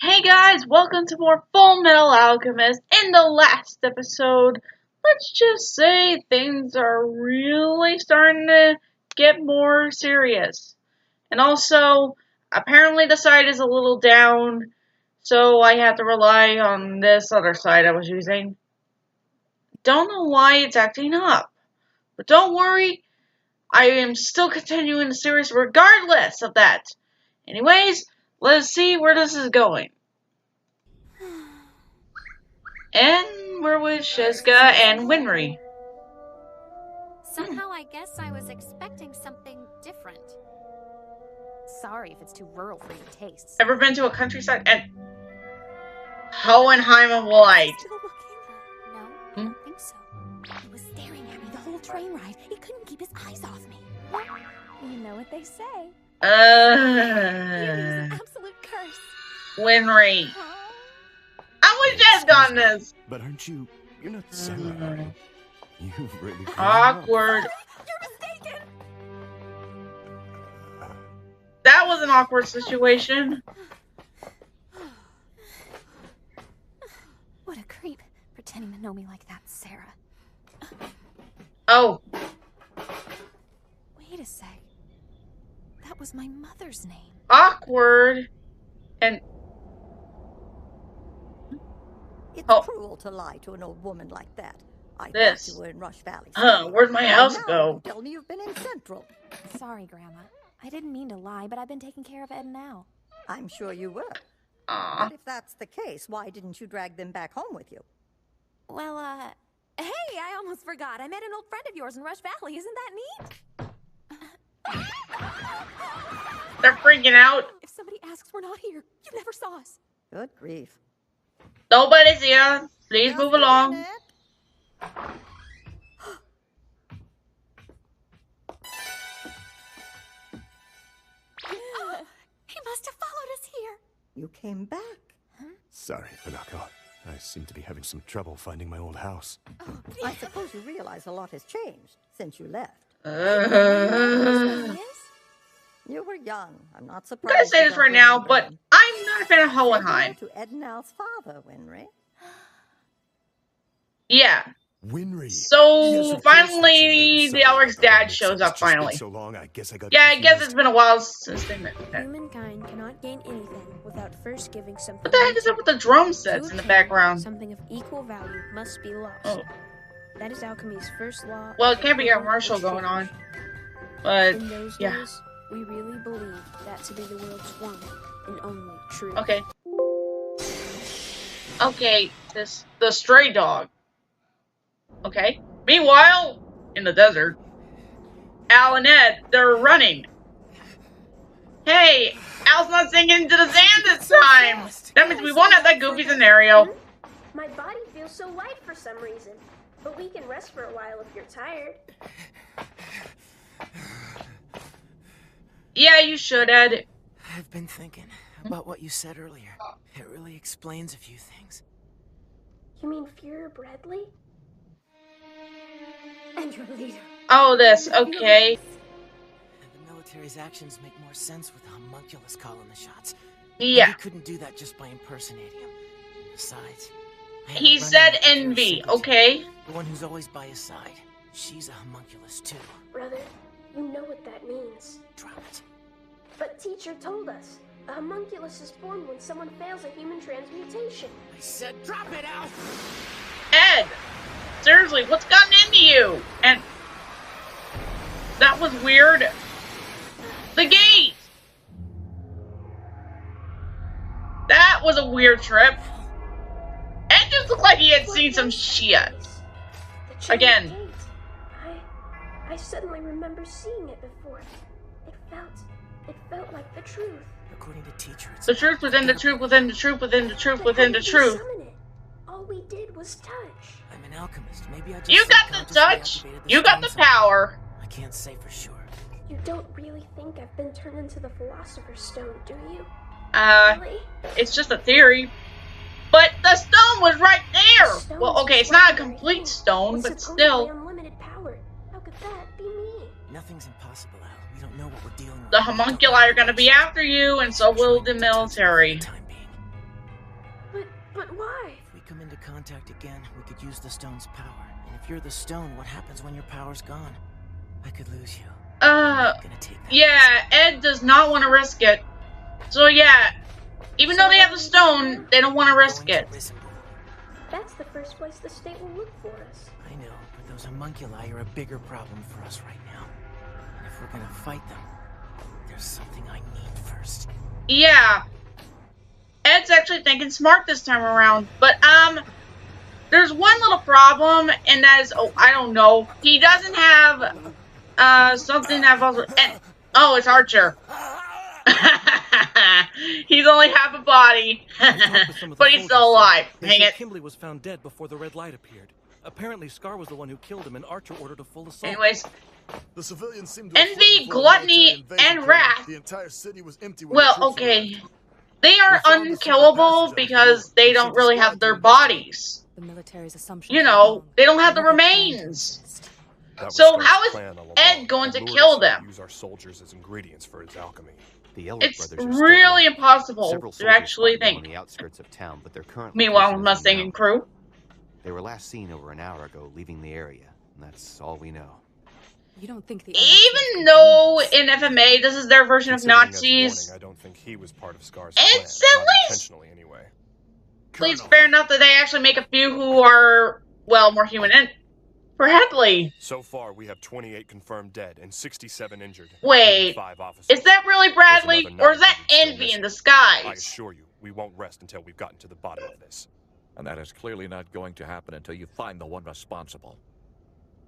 Hey guys, welcome to more Full Metal Alchemist. In the last episode, let's just say things are really starting to get more serious. And also, apparently the site is a little down, so I have to rely on this other site I was using. Don't know why it's acting up, but don't worry, I am still continuing the series regardless of that. Anyways, let's see where this is going. And we're with Shizuka and Winry. Somehow I guess I was expecting something different. Sorry if it's too rural for your tastes. Ever been to a countryside? And Hohenheim of Light. No, I don't think so. He was staring at me the whole train ride. He couldn't keep his eyes off me. You know what they say. Beauty is an absolute curse. Winry. I wish I'd done this. But aren't you? You're not Sarah. You've really Awkward. You're mistaken. That was an awkward situation. What a creep, pretending to know me like that, Sarah. Oh. Wait a sec. That was my mother's name. Awkward. And It's Oh. cruel to lie to an old woman like that. I This. thought you were in Rush Valley. Where'd my house Now go? you tell me you've been in Central. Sorry, Grandma. I didn't mean to lie, but I've been taking care of Ed now. I'm sure you were. Aw. But if that's the case, why didn't you drag them back home with you? Well, hey, I almost forgot. I met an old friend of yours in Rush Valley. Isn't that neat? They're freaking out. If somebody asks, we're not here. You never saw us. Good grief. Nobody's here. Please Just move a along. minute. He must have followed us here. You came back. Sorry, Pinocchio. I seem to be having some trouble finding my old house. I suppose you realize a lot has changed since you left. I'm Yes? You were young. I'm not gonna surprised. say you this don't right now, remember but him. I'm not a fan of Hohenheim. To Ed and Al's father, Winry. Yeah. Winry. So Yes, of course, finally, that's the your name. Elric's Sorry, that dad makes shows sense. up It's just been finally. so long, I guess I got Yeah, I guess confused. it's been a while since they met. Humankind cannot gain anything without first giving something. What the heck is up with the drum sets in the background? Something of equal value must be lost. Oh. That is alchemy's first law. Well, it can't be a commercial going on. But, In those yeah. days, we really believed that to be the world's one and only truth. okay. Okay, the stray dog. Okay. Meanwhile, in the desert, Al and Ed, they're running. Hey, Al's not sinking into the sand this time! That means we won't have that goofy scenario. My body feels so light for some reason. But we can rest for a while if you're tired. Yeah, you should, Ed. I've been thinking about what you said earlier. It really explains a few things. You mean Führer Bradley? And your leader. Oh, this, okay. The military's actions make more sense with the homunculus calling the shots. Yeah. He couldn't do that just by impersonating him. Besides, I have He a said run-in with your envy, secretary, okay? The one who's always by his side. She's a homunculus too. Brother, you know what that means. Drop it. But teacher told us. A homunculus is born when someone fails a human transmutation. I said drop it, Al! Ed! Seriously, what's gotten into you? And that was weird. The gate! That was a weird trip. Ed just looked like he had seen some shit. The chain Again. gate. I suddenly remember seeing it before. It felt like the truth. According to teacher, it's The truth within the truth within the truth within the truth But within the how did we truth. summon it? All we did was touch. I'm an alchemist. Maybe I just You got the subconsciously touch. activated You got the stone somehow. power. I can't say for sure. You don't really think I've been turned into the Philosopher's Stone, do you? Really? It's just a theory. But the stone was right there! Stone Well, is okay, it's what not a I complete think. stone, With but supposedly still. unlimited power. How could that be me? Nothing's impossible, Al. We don't know what we're dealing with. The homunculi are gonna be after you, and so will the military. Time being. But why? If we come into contact again, we could use the stone's power. And if you're the stone, what happens when your power's gone? I could lose you. Yeah, Ed does not want to risk it. So yeah, even though they have the stone, they don't want to risk it. That's the first place the state will look for us. I know, but those homunculi are a bigger problem for us right now. And if we're gonna fight them, there's something I need first. Yeah. Ed's actually thinking smart this time around. But, there's one little problem, and that is, I don't know. He doesn't have, something that involves, oh, it's Archer. He's only half a body, but he's still alive. Hang it. Kimberly was found dead before the red light appeared. Apparently, Scar was the one who killed him, and Archer ordered a full assault. Anyways, the civilians seemed to envy, gluttony, and wrath. The entire city was empty. Well, okay, they are unkillable because they don't really have their bodies. The military's assumption. You know, they don't have the remains. So how is Ed going to kill them? Use our soldiers as ingredients for his alchemy. It's really impossible to actually think. On the outskirts of town, but they're currently Meanwhile, Mustang and crew. They were last seen over an hour ago, leaving the area, and that's all we know. You don't think the even though in FMA this is their version of Nazis, I don't think he was part of Scar's it's plan, at least anyway. fair enough that they actually make a few who are, well, more human and for Headley. So far, we have 28 confirmed dead and 67 injured. Wait, 5 officers. Is that really Bradley, or is that envy in disguise? I assure you, we won't rest until we've gotten to the bottom of this. And that is clearly not going to happen until you find the one responsible.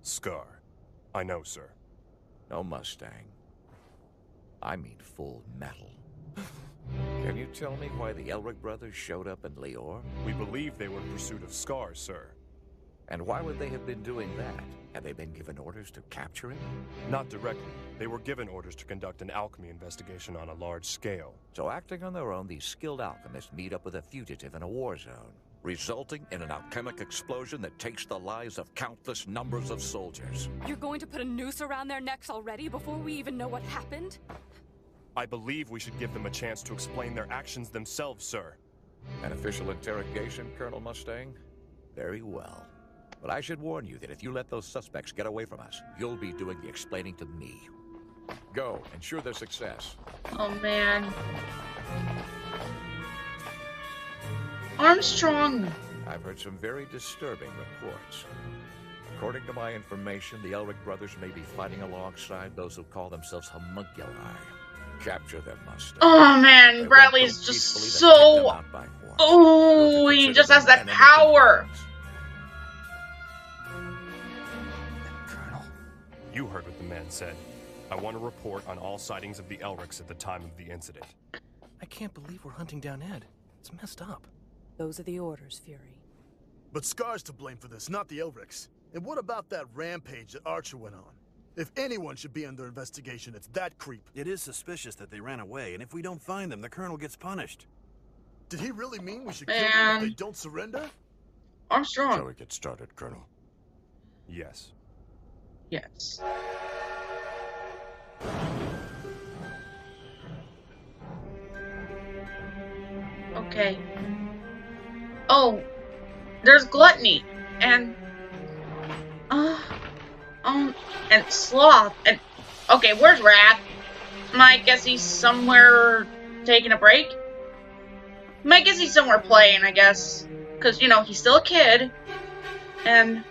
Scar. I know, sir. No Mustang. I mean Full Metal. Can you tell me why the Elric brothers showed up in Leor? We believe they were in pursuit of Scar, sir. And why would they have been doing that? Had they been given orders to capture him? Not directly. They were given orders to conduct an alchemy investigation on a large scale. So acting on their own, these skilled alchemists meet up with a fugitive in a war zone, resulting in an alchemic explosion that takes the lives of countless numbers of soldiers. You're going to put a noose around their necks already before we even know what happened? I believe we should give them a chance to explain their actions themselves, sir. An official interrogation, Colonel Mustang? Very well. But I should warn you that if you let those suspects get away from us, you'll be doing the explaining to me. Go, ensure their success. Oh, man. Armstrong. I've heard some very disturbing reports. According to my information, the Elric brothers may be fighting alongside those who call themselves homunculi. Capture them, Mustang. Oh, man, Bradley's just so... Oh, he just has that power. You heard what the man said. I want a report on all sightings of the Elrics at the time of the incident. I can't believe we're hunting down Ed. It's messed up. Those are the orders, Fury. But Scar's to blame for this, not the Elrics. And what about that rampage that Archer went on? If anyone should be under investigation, it's that creep. It is suspicious that they ran away, and if we don't find them, the Colonel gets punished. Did he really mean we should kill them if they don't surrender? Armstrong. Shall we get started, Colonel? Yes. Yes. Okay. Oh, there's gluttony and and sloth and okay, where's Wrath? I guess he's somewhere taking a break. I guess he's somewhere playing, I guess, because you know he's still a kid and.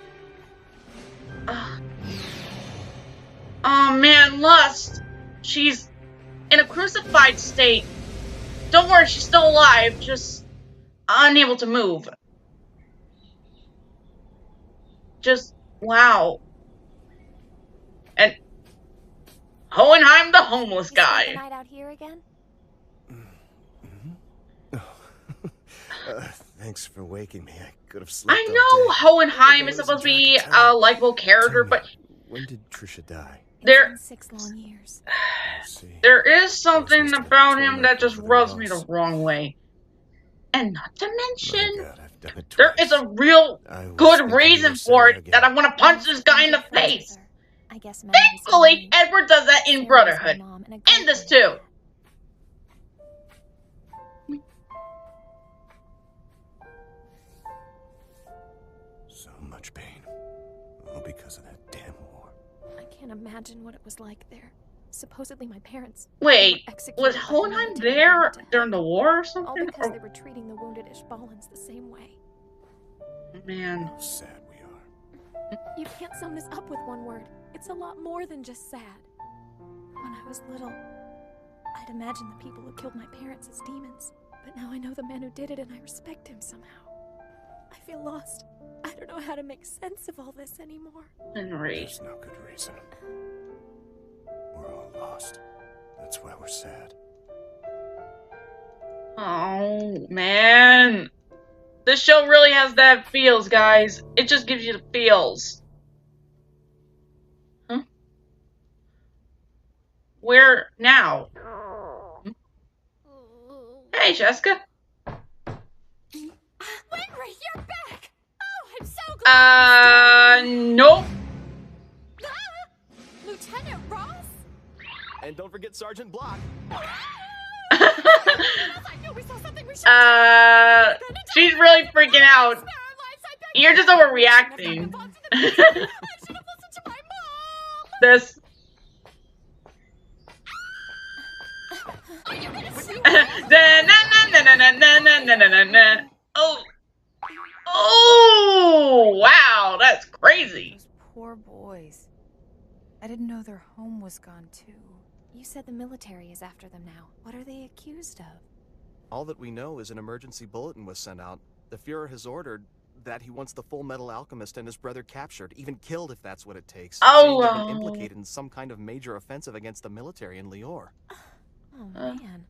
Oh man, Lust. She's in a crucified state. Don't worry, she's still alive, just unable to move. Just, wow. And Hohenheim, the homeless guy. The night out here again? Thanks for waking me. I could have slept. I know Hohenheim is supposed to be a likable character, but when did Trisha die? It's been 6 long years. There is something about him that just rubs me the wrong way. And not to mention, there is a real good reason for it that I want to punch this guy in the face. Thankfully, Edward does that in Brotherhood. And this too. can't imagine what it was like there. Supposedly my parents... Wait, was Hohenheim there during the war or something? All because they were treating the wounded Ishbalans the same way. Man. How sad we are. You can't sum this up with one word. It's a lot more than just sad. When I was little, I'd imagined the people who killed my parents as demons. But now I know the man who did it and I respect him somehow. I feel lost. I don't know how to make sense of all this anymore. Henry. There's no good reason. We're all lost. That's why we're sad. Oh, man. This show really has that feels, guys. It just gives you the feels. Huh? Where now? Hey, Jessica. Winry, you're back! Oh, I'm so glad. Nope. Lieutenant Ross? And don't forget Sergeant Block. She's really freaking out. You're just overreacting. This. Oh. Oh, wow, that's crazy. Those poor boys. I didn't know their home was gone too. You said the military is after them now. What are they accused of? All that we know is an emergency bulletin was sent out. The Fuhrer has ordered that he wants the Full Metal Alchemist and his brother captured, even killed if that's what it takes. Oh, saying they've been implicated in some kind of major offensive against the military in Lior. Oh man,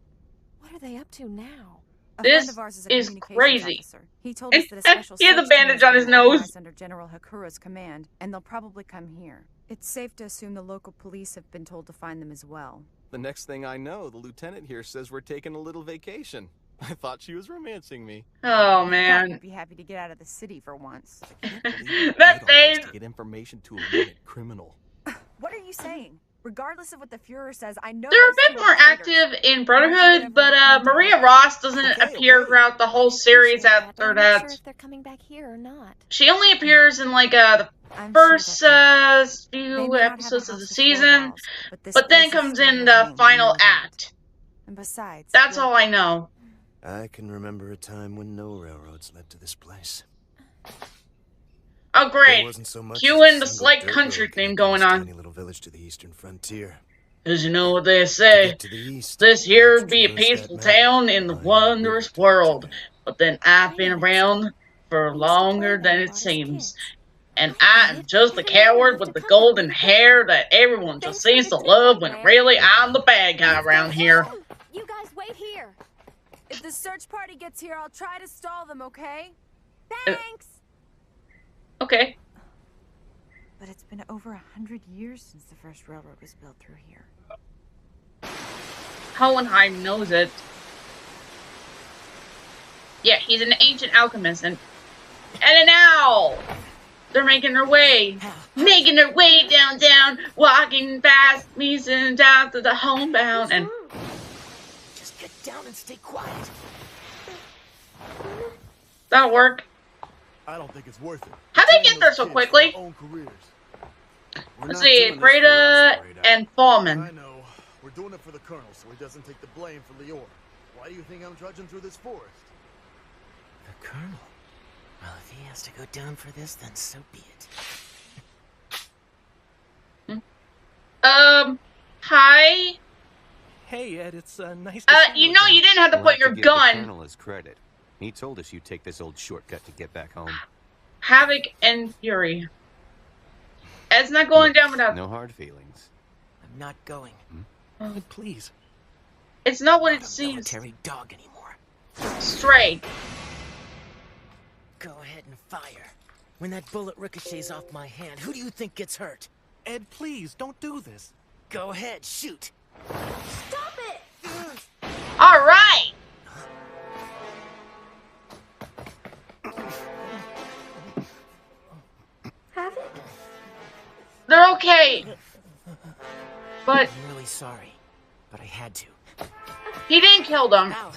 what are they up to now? This is crazy. Officer. He told us that a special he has a bandage on his nose. Under General Hakura's command, and they'll probably come here. It's safe to assume the local police have been told to find them as well. The next thing I know, the lieutenant here says we're taking a little vacation. I thought she was romancing me. Oh man. I'd be happy to get out of the city for once. That face. To get information to a wanted criminal. What are you saying? Regardless of what the Fuhrer says, I know they're a bit more active in Brotherhood, but Maria Ross doesn't appear throughout the whole series after that. I'm not sure if they're coming back here or not. She only appears in like the first few episodes of the season, but then comes in the final act. And besides, that's all I know. I can remember a time when no railroads led to this place. Oh great, cue in the slight country thing going on. Tiny little village to the eastern frontier. Cause you know what they say, this here would be a peaceful town in the wondrous world. But then I've been around for longer than it seems. And I am just a coward with the golden hair that everyone just seems to love when really I'm the bad guy around here. You guys wait here. If the search party gets here, I'll try to stall them, okay? Thanks! Okay. But it's been over 100 years since the first railroad was built through here. Hohenheim knows it. Yeah, he's an ancient alchemist and an owl! They're making their way. Making their way downtown, walking fast, measing down to the homebound and... Just get down and stay quiet. That'll work. I don't think it's worth it. How'd they get there so quickly? Let's see, Breda and Fallman. I know. We're doing it for the Colonel so he doesn't take the blame for Lior. Why do you think I'm trudging through this forest? The Colonel? Well, if he has to go down for this, then so be it. Hi? Hey, Ed, it's nice to see you know you didn't have to put your gun. The Colonel his credit. He told us you'd take this old shortcut to get back home. Havoc and Fury. Ed's not going down without... No hard feelings. I'm not going. Oh, please. It's not what it I'm seems. a military dog anymore. Stray. Go ahead and fire. When that bullet ricochets off my hand, who do you think gets hurt? Ed, please, don't do this. Go ahead, shoot. Stop it! All right. Havoc? They're okay. But I'm really sorry, but I had to. he didn't kill them. Now.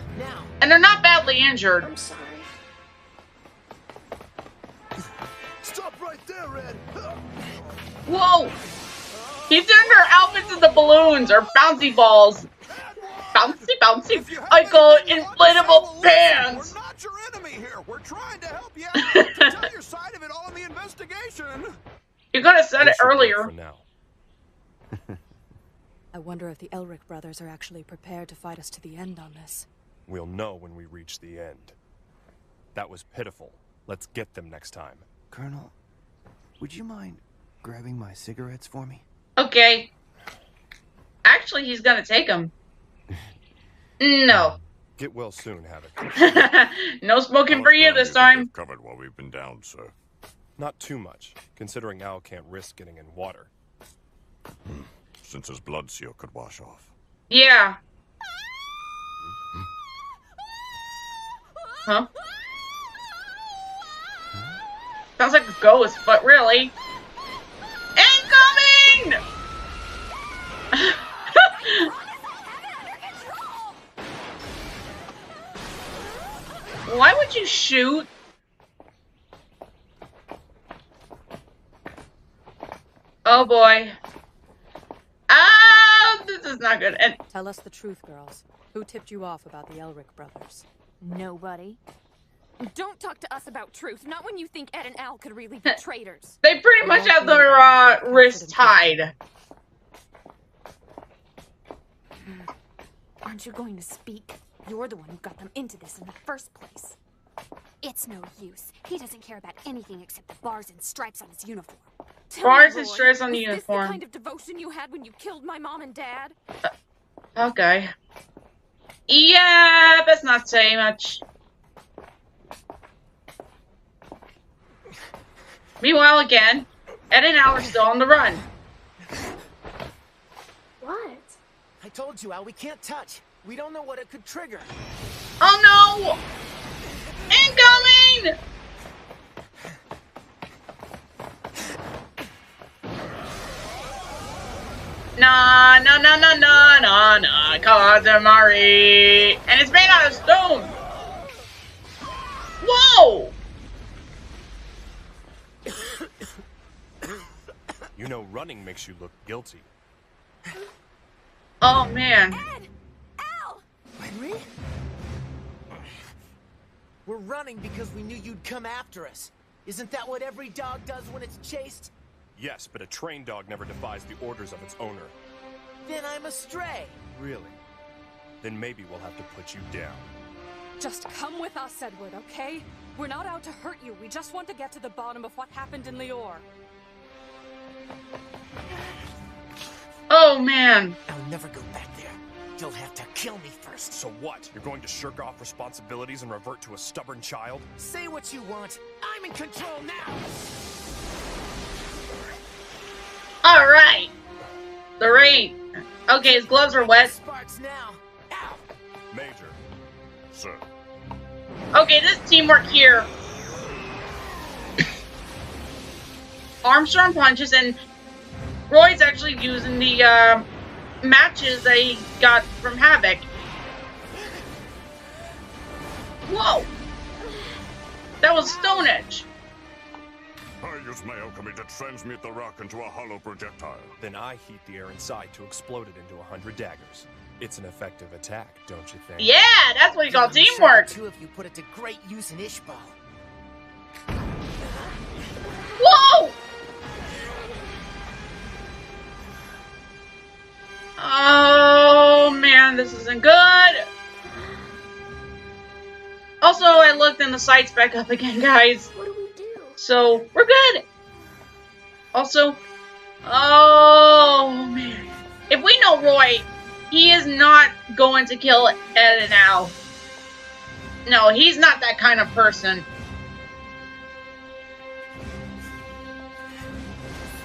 And they're not badly injured. I'm sorry. Stop right there, Red! Whoa! He turned her outfits into balloons or bouncy balls. Bouncy, bouncy. I call it inflatable pants. We're not your enemy here. We're trying to help you out. To tell your side of it all in the investigation. You could have said it earlier. For now. I wonder if the Elric brothers are actually prepared to fight us to the end on this. We'll know when we reach the end. That was pitiful. Let's get them next time. Colonel, would you mind grabbing my cigarettes for me? Okay. Actually, he's gonna take them. No. Get well soon, Havoc. No smoking for you this time. Covered while we've been down, sir. Not too much, considering Al can't risk getting in water. Since his blood seal could wash off. Yeah. Huh? Sounds like a ghost, but really. Incoming! Why would you shoot? Oh boy. This is not good. And tell us the truth, girls. Who tipped you off about the Elric brothers? Nobody. Don't talk to us about truth. Not when you think Ed and Al could really be traitors. They pretty much have their wrists tied. Aren't you going to speak? You're the one who got them into this in the first place. It's no use. He doesn't care about anything except the bars and stripes on his uniform. Bars and stripes on the uniform. Is this the kind of devotion you had when you killed my mom and dad? Okay. Yeah, let's not say much. Meanwhile, again, Ed and Al are still on the run. What? I told you, Al, we can't touch. We don't know what it could trigger. Oh no! Incoming! Nah, Katamari. And it's made out of stone. Whoa! You know, running makes you look guilty. Oh man. Ed! Al! Henry? We're running because we knew you'd come after us. Isn't that what every dog does when it's chased? Yes, but a trained dog never defies the orders of its owner. Then I'm a stray. Really? Then maybe we'll have to put you down. Just come with us, Edward, okay? We're not out to hurt you. We just want to get to the bottom of what happened in Lior. Oh man. I'll never go back there. You'll have to kill me first. So what? You're going to shirk off responsibilities and revert to a stubborn child? Say what you want. I'm in control now. All right. The rain. Okay, his gloves are wet. Sparks now. Ow. Major. Sir. Okay, this teamwork here. Armstrong punches, and Roy's actually using the matches that he got from Havoc. Whoa! That was Stone Edge. I use my alchemy to transmute the rock into a hollow projectile. Then I heat the air inside to explode it into 100 daggers. It's an effective attack, don't you think? Yeah, that's what you call teamwork. Sure the two of you put it to great use in Ishbal. Whoa! Oh man, this isn't good. Also, I looked in the sights back up again, guys. What do we do? So, we're good. Also, oh man. If we know Roy, he is not going to kill Ed and Al. No, he's not that kind of person.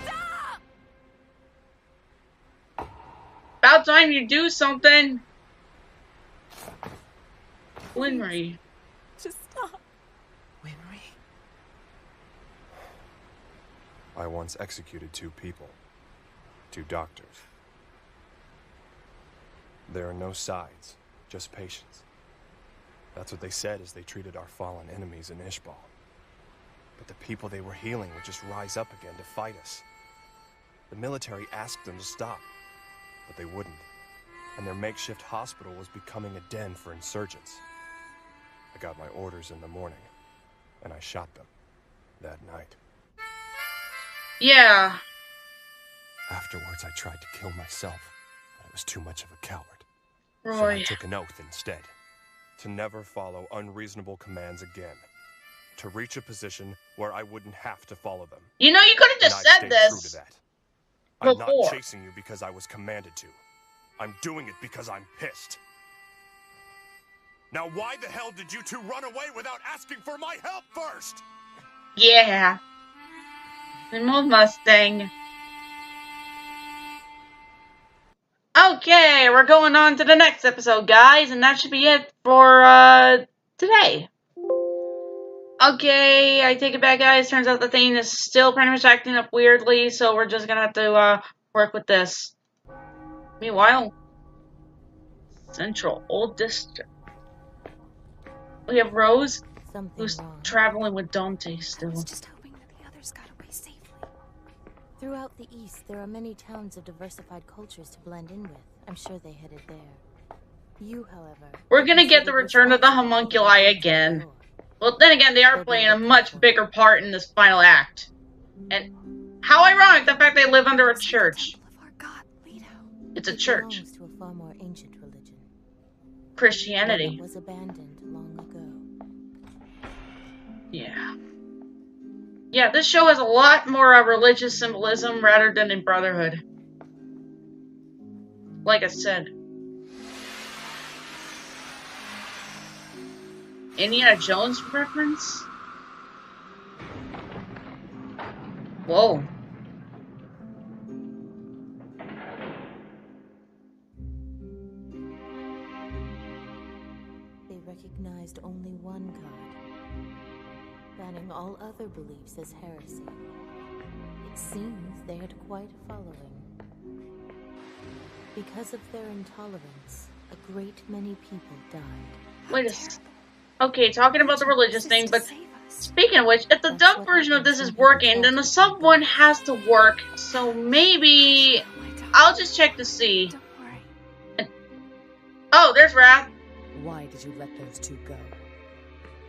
Stop! About time you do something. Winry. Just stop. Winry? I once executed 2 people. 2 doctors. There are no sides, just patience. That's what they said as they treated our fallen enemies in Ishbal. But the people they were healing would just rise up again to fight us. The military asked them to stop, but they wouldn't. And their makeshift hospital was becoming a den for insurgents. I got my orders in the morning, and I shot them that night. Yeah. Afterwards, I tried to kill myself, but I was too much of a coward. Roy. So I took an oath instead, to never follow unreasonable commands again. To reach a position where I wouldn't have to follow them. You know, you could have just said this true to that. before. I'm not chasing you because I was commanded to. I'm doing it because I'm pissed. Now why the hell did you two run away without asking for my help first? Yeah. The Mustang. Okay, we're going on to the next episode, guys, and that should be it for today. Okay, I take it back, guys. Turns out the thing is still pretty much acting up weirdly, so we're just gonna have to work with this. Meanwhile, Central Old District. We have Rose, who's traveling with Dante still. I was just hoping that the others got away safely. Throughout the East, there are many towns of diversified cultures to blend in with. I'm sure they headed there. You, however... We're gonna get the return of the homunculi again. Well, then again, they are playing a much bigger part in this final act. And how ironic the fact they live under a church. It's a church. To a far more ancient religion. Christianity. It was abandoned long ago. Yeah. Yeah, this show has a lot more religious symbolism rather than in Brotherhood. Like I said. Indiana Jones reference? Whoa. They recognized only one god, banning all other beliefs as heresy. It seems they had quite a following. Because of their intolerance, a great many people died. Wait a second. Okay, talking about the religious thing, but speaking of which, if the dub version of this is working, then the sub one has to work, so maybe I'll just check to see. Oh, there's Wrath. Why did you let those two go?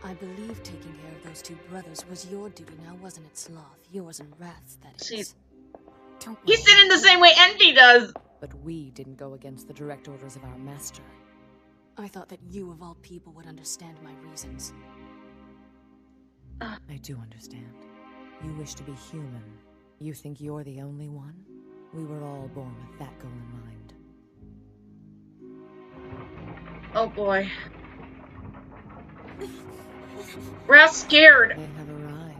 I believe taking care of those two brothers was your duty now, wasn't it, Sloth? Yours and Wrath's, that is. He's sitting the same way Envy does! But we didn't go against the direct orders of our master. I thought that you, of all people, would understand my reasons. I do understand. You wish to be human. You think you're the only one? We were all born with that goal in mind. Oh boy. Wrath's scared. They have arrived.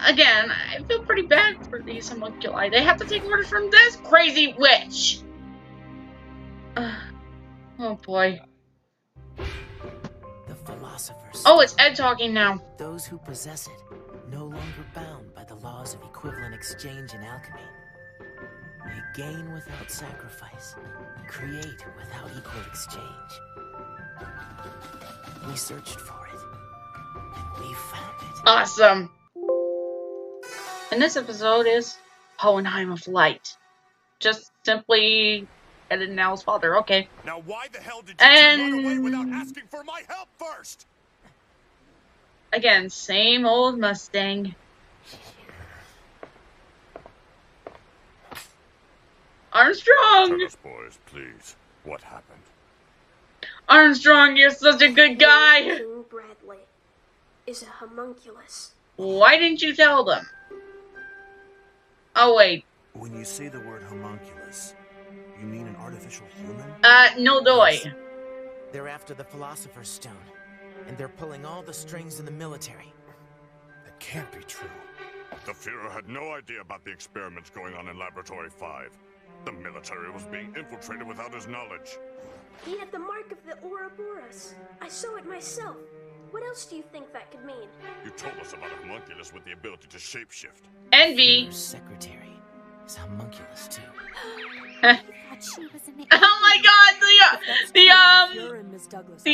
Again, I feel pretty bad for these homunculi. They have to take orders from this crazy witch. Oh boy. The Philosopher's Oh, it's Ed talking now. Those who possess it, no longer bound by the laws of equivalent exchange in alchemy. They gain without sacrifice, create without equal exchange. We searched for it, and we found it. Awesome. And this episode is Hohenheim of Light. Just simply Ed and Nell's father. Okay. Now why the hell did you run away without asking for my help first? Again, same old Mustang. Armstrong! Tell us, boys, please. What happened? Armstrong, you're such a good guy! King Bradley is a homunculus. Why didn't you tell them? Oh, wait. When you say the word homunculus, you mean an artificial human? No doy. They're after the Philosopher's Stone, and they're pulling all the strings in the military. That can't be true. The Führer had no idea about the experiments going on in Laboratory 5. The military was being infiltrated without his knowledge. He had the mark of the Ouroboros. I saw it myself. What else do you think that could mean? You told us about a homunculus with the ability to shapeshift. Envy. Führer's secretary is homunculus too. Oh my god, the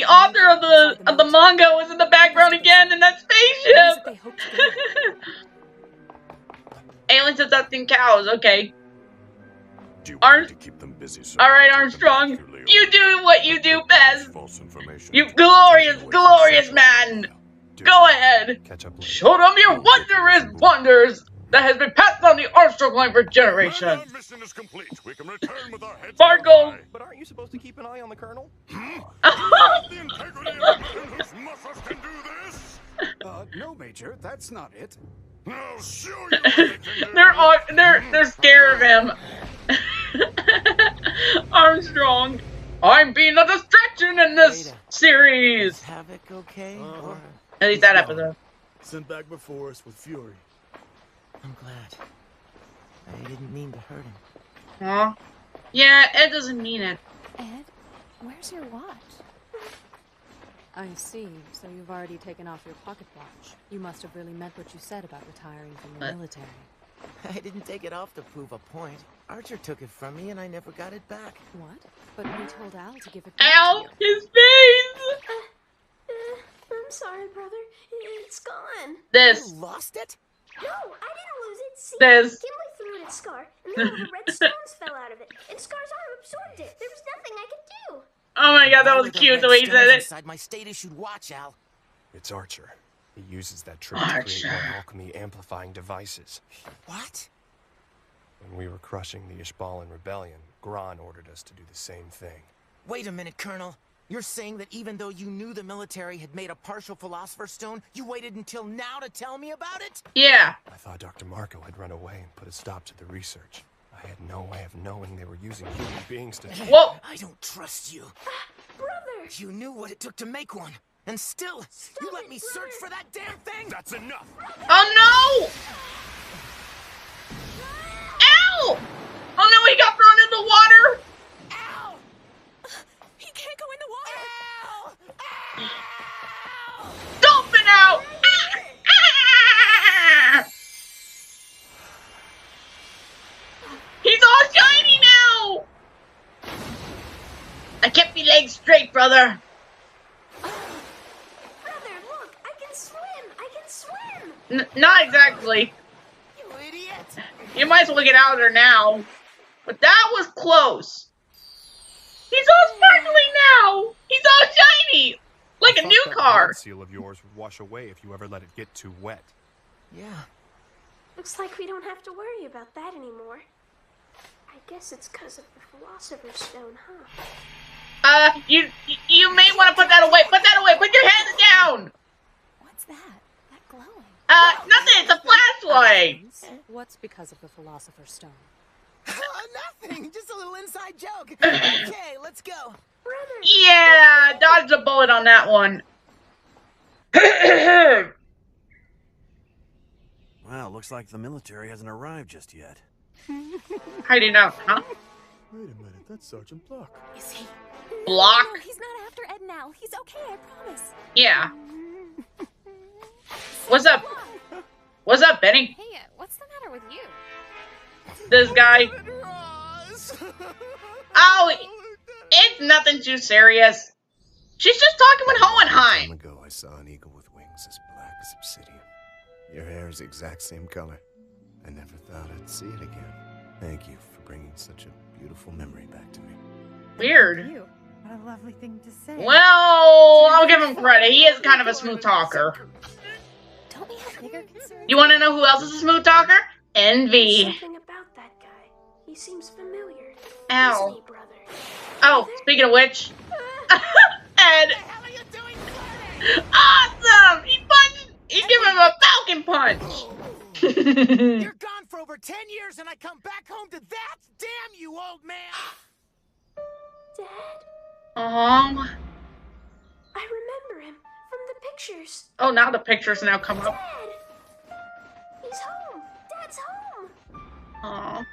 author of the manga was in the background again in that spaceship. abducting cows. Okay. You want to keep them busy, sir. Alright, Armstrong. You do what you do best. You glorious, glorious man. Go ahead. Show them your wondrous wonders that has been passed on the Armstrong line for generations. Mission is complete. We can return with our heads Sparkle. But aren't you supposed to keep an eye on the Colonel? The integrity of a man whose muscles can do this? No, Major, that's not it. I'll show you what they can do. They're scared of him. Armstrong, I'm being a distraction in this series. Is Havoc okay? At least that episode. Sent back before us with fury. I'm glad. I didn't mean to hurt him. Huh? Yeah, Ed doesn't mean it. Ed, where's your watch? I see. So you've already taken off your pocket watch. You must have really meant what you said about retiring from the military. I didn't take it off to prove a point. Archer took it from me and I never got it back. What? But we told Al to give it back Al, to you. his face! I'm sorry, brother. It's gone. This. You lost it? No, I didn't lose it. See, This. Gimli threw it at Scar, and then all the red stones fell out of it, and Scar's arm absorbed it. There was nothing I could do. Oh my god, that was cute the way he said it. Inside my state-issued watch, Al. It's Archer. He uses that trick to create more alchemy amplifying devices. What? When we were crushing the Ishbalan rebellion, Gron ordered us to do the same thing. Wait a minute, Colonel. You're saying that even though you knew the military had made a partial Philosopher's Stone, you waited until now to tell me about it? Yeah. I thought Dr. Marco had run away and put a stop to the research. I had no way of knowing they were using human beings to... Whoa! I don't trust you. Brother! You knew what it took to make one. And still, you let me search for that damn thing? That's enough! Oh no! Ow! Oh no, he got thrown in the water! Ow! He can't go in the water! Ow! Dolphin out! He's all shiny now! I kept my legs straight, brother. Brother, look! I can swim! I can swim! Not exactly. You idiot! You might as well get out of there now. But that was close. He's all sparkly now! He's all shiny! Like a new car. That seal of yours would wash away if you ever let it get too wet. Yeah. Looks like we don't have to worry about that anymore. I guess it's because of the Philosopher's Stone, huh? You may want to put that away. Put that away. Put your hands down. What's that? That glowing? Nothing. It's a flashlight. What's because of the Philosopher's Stone? Nothing. Just a little inside joke. Okay, let's go. Brother! Yeah, dodged a bullet on that one. Well, looks like the military hasn't arrived just yet. How do you know, huh? Wait a minute, that's Sergeant Block. Is he? Block? No, he's not after Ed now. He's okay, I promise. Yeah. What's up? What's up, Benny? Hey, what's the matter with you? This guy. Oh, it's nothing too serious. She's just talking with Hohenheim. A long time ago, I saw an eagle with wings as black as obsidian. Your hair is the exact same color. I never thought I'd see it again. Thank you for bringing such a beautiful memory back to me. Weird. What a lovely thing to say. Well, I'll give him credit. He is kind of a smooth talker. Don't we have bigger concerns? You want to know who else is a smooth talker? Envy. Something about that guy. He seems familiar. Ow. Isn't he, brother? Oh, speaking of which. Ed. Awesome! He gave him a falcon punch. You're gone for over 10 years and I come back home to that? Damn you, old man! Dad? I remember him from the pictures. Oh, now the pictures now come up. Dad! He's home! Dad's home! Aw.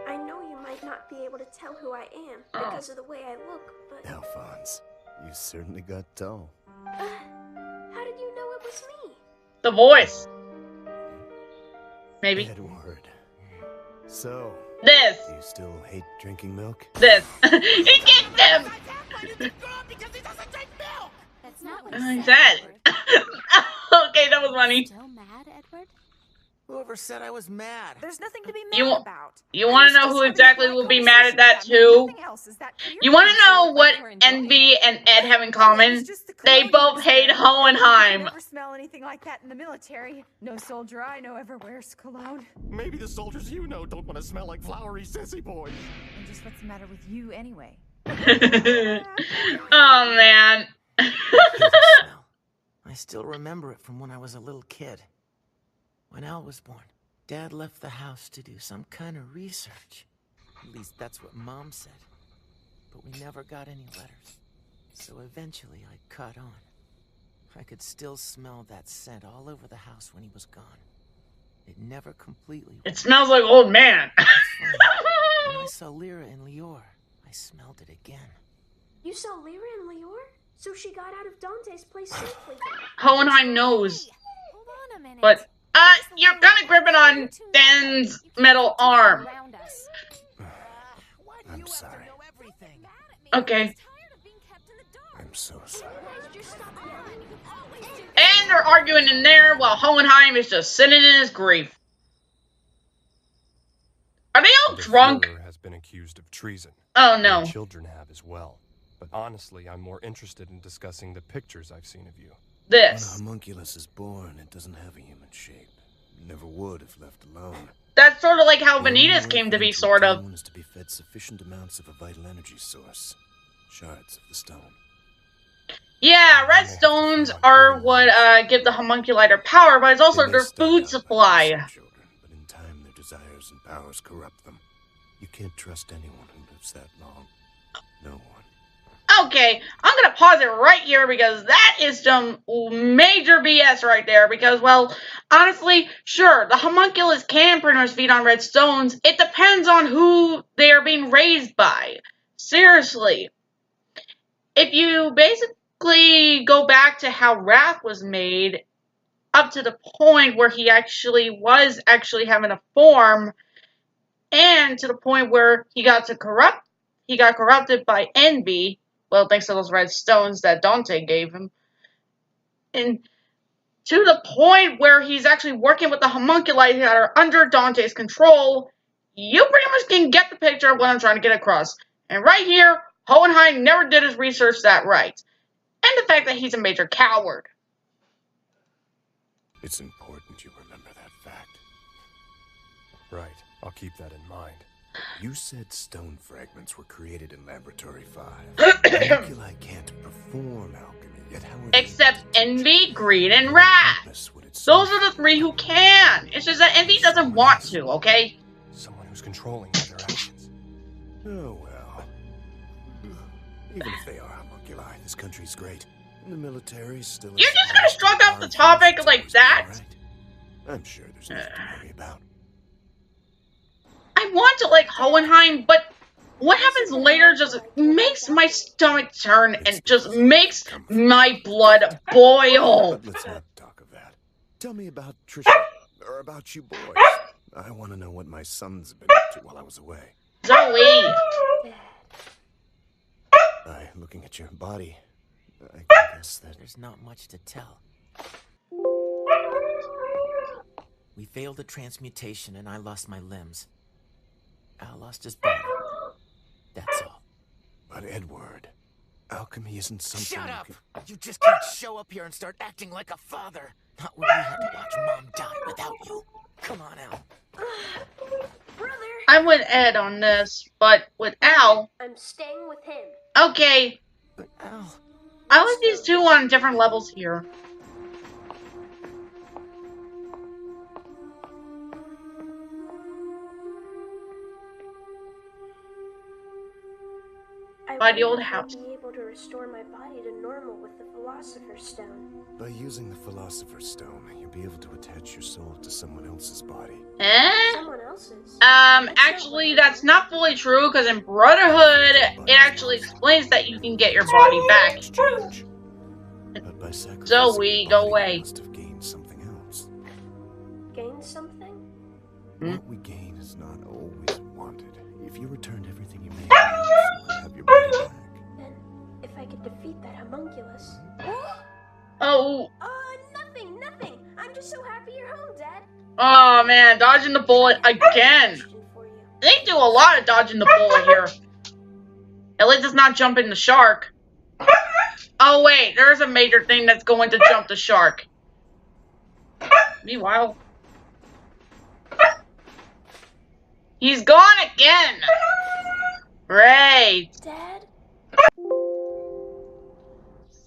I know you might not be able to tell who I am because of the way I look, but... Alphonse, you certainly got tall. How did you know it was me? The voice. Maybe. Edward. So, This. do you still hate drinking milk? This. He kicked him! That's not what I he said. said. Okay, that was funny. Still mad, Edward? Whoever said I was mad? There's nothing to be You, mad about. you want to know who exactly will be mad at that too? Nothing else. Is that clear? You want to know what Like we're enjoying Envy it. and Ed have in It common? was just the They cologne both was hate there. Hohenheim. You never smell anything like that in the military. No soldier I know ever wears cologne. Maybe the soldiers you know don't want to smell like flowery sissy boys. And just what's the matter with you anyway? Oh man. I still remember it from when I was a little kid. When Al was born, Dad left the house to do some kind of research. At least that's what Mom said. But we never got any letters. So eventually I caught on. I could still smell that scent all over the house when he was gone. It never completely... It smells like old man. When I saw Lyra in Lior, I smelled it again. You saw Lyra in Lior? So she got out of Dante's place safely. Hohenheim knows. Hold on a minute. But, you're kind of gripping on Dan's metal arm. I'm sorry. Okay. I'm so sorry. And they're arguing in there while Hohenheim is just sitting in his grief. Are they all drunk? The Führer has been accused of treason. Oh no. And children have as well. But honestly, I'm more interested in discussing the pictures I've seen of you. This. When a homunculus is born, it doesn't have a human shape. It never would if left alone. That's sort of like how Vanitas came to be, sort of. Stone is to be fed sufficient amounts of a vital energy source. Shards of the stone. Yeah, red stones are what give the homunculi their power, but it's also their food supply. But in time, their desires and powers corrupt them. You can't trust anyone who lives that long. No one. Okay, I'm gonna pause it right here because that is some major BS right there. Because, well, honestly, sure, the homunculus can pretty much feed on red stones. It depends on who they are being raised by. Seriously. If you basically go back to how Wrath was made, up to the point where he was having a form, and to the point where he got corrupted by envy. Well, thanks to those red stones that Dante gave him. And to the point where he's actually working with the homunculi that are under Dante's control, you pretty much can get the picture of what I'm trying to get across. And right here, Hohenheim never did his research that right. And the fact that he's a major coward. It's important you remember that fact. Right, I'll keep that in mind. You said stone fragments were created in Laboratory 5. Homunculi can't perform alchemy, yet how are they... Except Envy, Greed, and Wrath. Those are the three who can. It's just that Envy doesn't want to, okay? Someone who's controlling their actions. Oh, well. Even if they are homunculi, this country's great. And the military's still... You're just gonna shrug off the topic like that? I'm sure there's nothing to worry about. I want to like Hohenheim, but what happens later just makes my stomach turn and just makes my blood boil. But let's not talk of that. Tell me about Trisha, or about you boys. I want to know what my son's been up to while I was away. Zoe! Looking at your body, I can guess that... There's not much to tell. We failed the transmutation and I lost my limbs. Al lost his body. That's all. But Edward, alchemy isn't something... Shut up! You just can't show up here and start acting like a father. Not when we had to watch Mom die without you. Come on, Al. Brother! I'm with Ed on this, but with Al... I'm staying with him. Okay. But Al... I like these two on different levels here. By the old house. I'd be able to restore my body to normal with the Philosopher's Stone. By using the Philosopher's Stone, you'll be able to attach your soul to someone else's body. Someone else's? Actually, that's not fully true, because in Brotherhood, it actually explains that you can get your body back. But by sacrificing Zoe, go away. You must have gained something else. Gain something? What we gain is not always If you returned everything you made, I'd have your body back. And if I could defeat that homunculus. Oh. Nothing. I'm just so happy you're home, Dad. Oh man, dodging the bullet again. They do a lot of dodging the bullet here. At least it's not jumping the shark. Oh wait, there's a major thing that's going to jump the shark. Meanwhile, he's gone again. Great. Dad?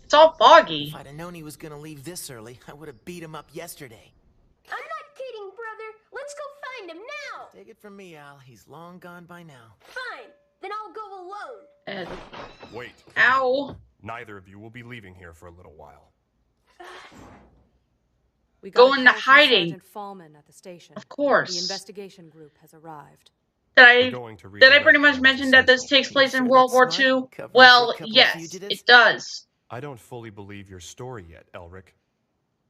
It's all foggy. If I'd have known he was gonna leave this early, I would have beat him up yesterday. I'm not kidding, brother. Let's go find him now. Take it from me, Al. He's long gone by now. Fine. Then I'll go alone. Wait. Ow. Neither of you will be leaving here for a little while. We Go got into a call from hiding. Sergeant Fallman at the station. Of course. The investigation group has arrived. Did I pretty much mention that this takes place in World War II? Well, yes, it does. I don't fully believe your story yet, Elric.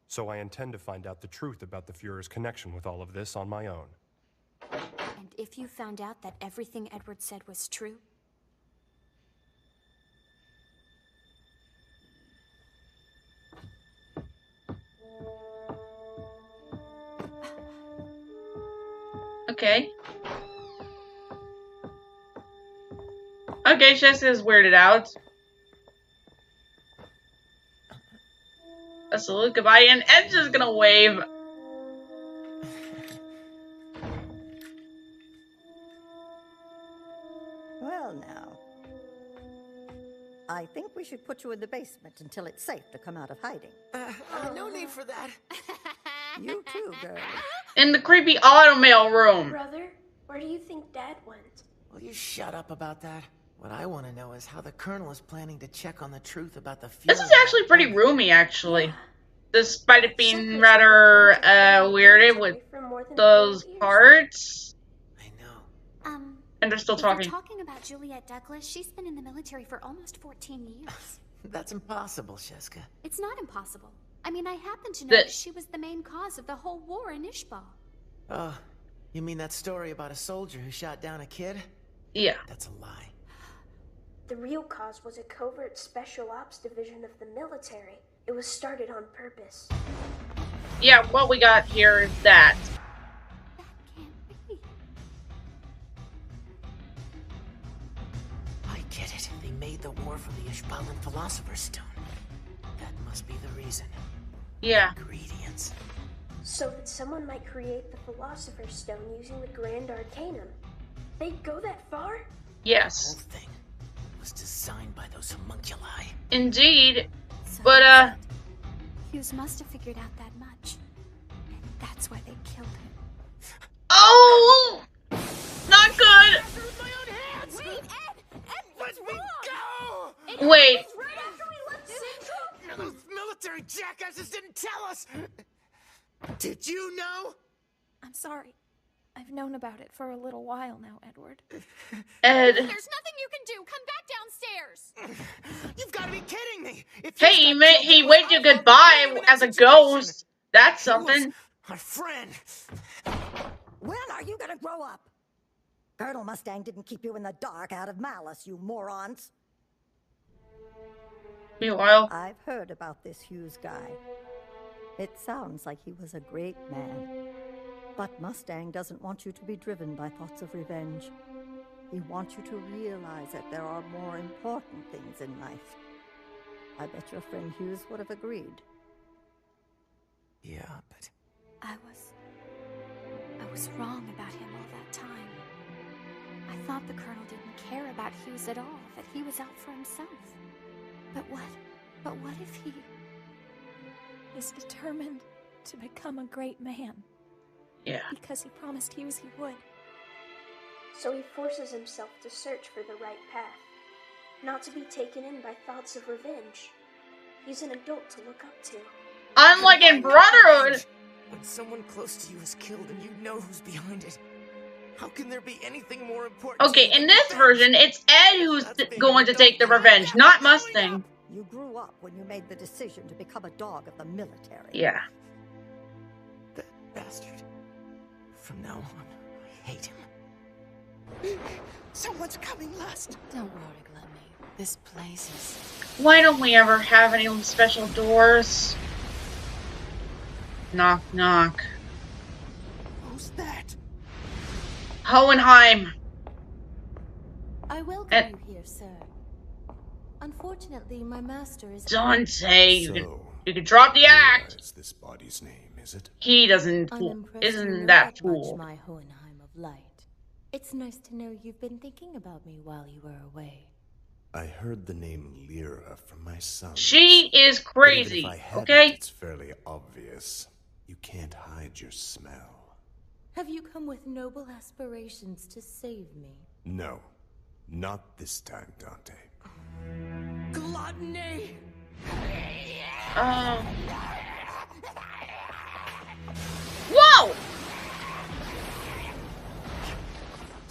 So I intend to find out the truth about the Fuhrer's connection with all of this on my own. And if you found out that everything Edward said was true? Okay. Okay, Jessica's weirded out. A salute, goodbye, and Ed's just gonna wave. Well, now. I think we should put you in the basement until it's safe to come out of hiding. No need for that. You too, girl. In the creepy automail room. Brother, where do you think Dad went? Will you shut up about that? What I want to know is how the Colonel is planning to check on the truth about the Fuhrer. This is actually pretty roomy, actually. Despite it being rather weirded with those parts. And they're still If talking. you're talking about Juliet Douglas, she's been in the military for almost 14 years. That's impossible, Sheska. It's not impossible. I mean, I happen to know that she was the main cause of the whole war in Ishbal. Oh, you mean that story about a soldier who shot down a kid? Yeah. That's a lie. The real cause was a covert special ops division of the military. It was started on purpose. Yeah, what we got here is that. I get it. They made the war from the Ishbalan Philosopher's Stone. That must be the reason. Yeah. Ingredients. So that someone might create the Philosopher's Stone using the Grand Arcanum. They'd go that far? Yes. The whole thing was designed by those homunculi. Indeed. But, Hughes must have figured out that much. And that's why they killed him. Oh! Not good! Wait, Ed, what's wrong? Wait. Right after we left Central? Those military jackasses didn't tell us! Did you know? I'm sorry. I've known about it for a little while now, Edward. Ed. There's nothing you can do. Come back downstairs. You've got to be kidding me. Hey, he waved you goodbye as a ghost. That's something. My friend. When are you gonna grow up? Colonel Mustang didn't keep you in the dark out of malice, you morons. Meanwhile, I've heard about this Hughes guy. It sounds like he was a great man. But Mustang doesn't want you to be driven by thoughts of revenge. He wants you to realize that there are more important things in life. I bet your friend Hughes would have agreed. Yeah, but... I was wrong about him all that time. I thought the Colonel didn't care about Hughes at all, that he was out for himself. But what if he... He's determined to become a great man. Yeah. Because he promised Hughes he would. So he forces himself to search for the right path, not to be taken in by thoughts of revenge. He's an adult to look up to. Unlike in Brotherhood. When someone close to you is killed and you know who's behind it, how can there be anything more important? Okay, in this version, it's Ed who's going to take the revenge, not Mustang. You grew up when you made the decision to become a dog of the military. Yeah. That bastard. From now on, I hate him. Someone's coming, Lust. Don't worry, Gluttony. This place is... Why don't we ever have any special doors? Knock, knock. Who's that? Hohenheim. I welcome you here, sir. Unfortunately, my master is... Dante, you can drop the act. Is this body's name, is it? He doesn't isn't that fool. My Hohenheim of light. It's nice to know you've been thinking about me while you were away. I heard the name Lyra from my son. She is crazy, okay? It's fairly obvious. You can't hide your smell. Have you come with noble aspirations to save me? No, not this time, Dante. Gluttony! Whoa!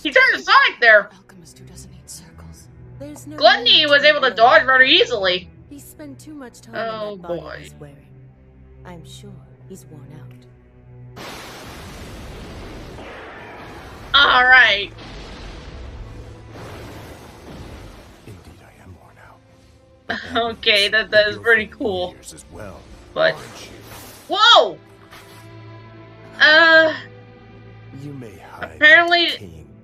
He turned to Sonic there. Alchemist who doesn't eat circles. There's no Gluttony was able to dodge very easily. He spent too much time Oh in that body boy. he's wearing. I'm sure he's worn out. Alright. Indeed, I am worn out. Okay, that is pretty cool. As well, but whoa! You may hide.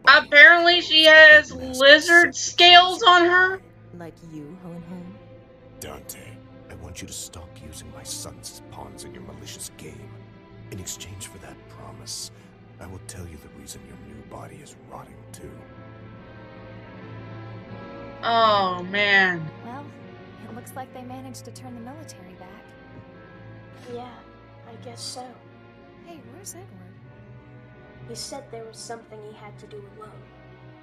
Apparently she has lizard scales on her. Like you, Hohenheim? Dante, I want you to stop using my sons as pawns in your malicious game. In exchange for that promise, I will tell you the reason your new body is rotting too. Oh man. Well, it looks like they managed to turn the military back. Yeah, I guess so. Hey, where's Edward? He said there was something he had to do alone.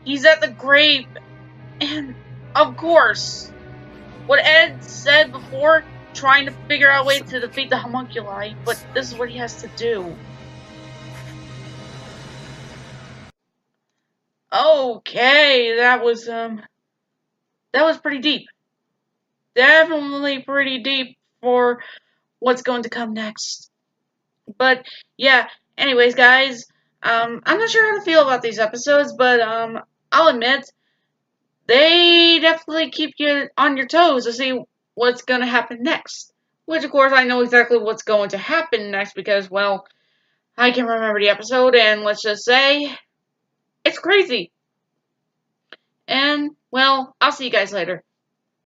He's at the grave. And, of course, what Ed said before, trying to figure out a way to defeat the homunculi, but this is what he has to do. Okay, that was pretty deep. Definitely pretty deep for what's going to come next. But, yeah, anyways, guys, I'm not sure how to feel about these episodes, but, I'll admit, they definitely keep you on your toes to see what's going to happen next. Which, of course, I know exactly what's going to happen next because, well, I can remember the episode, and let's just say, it's crazy. And, well, I'll see you guys later.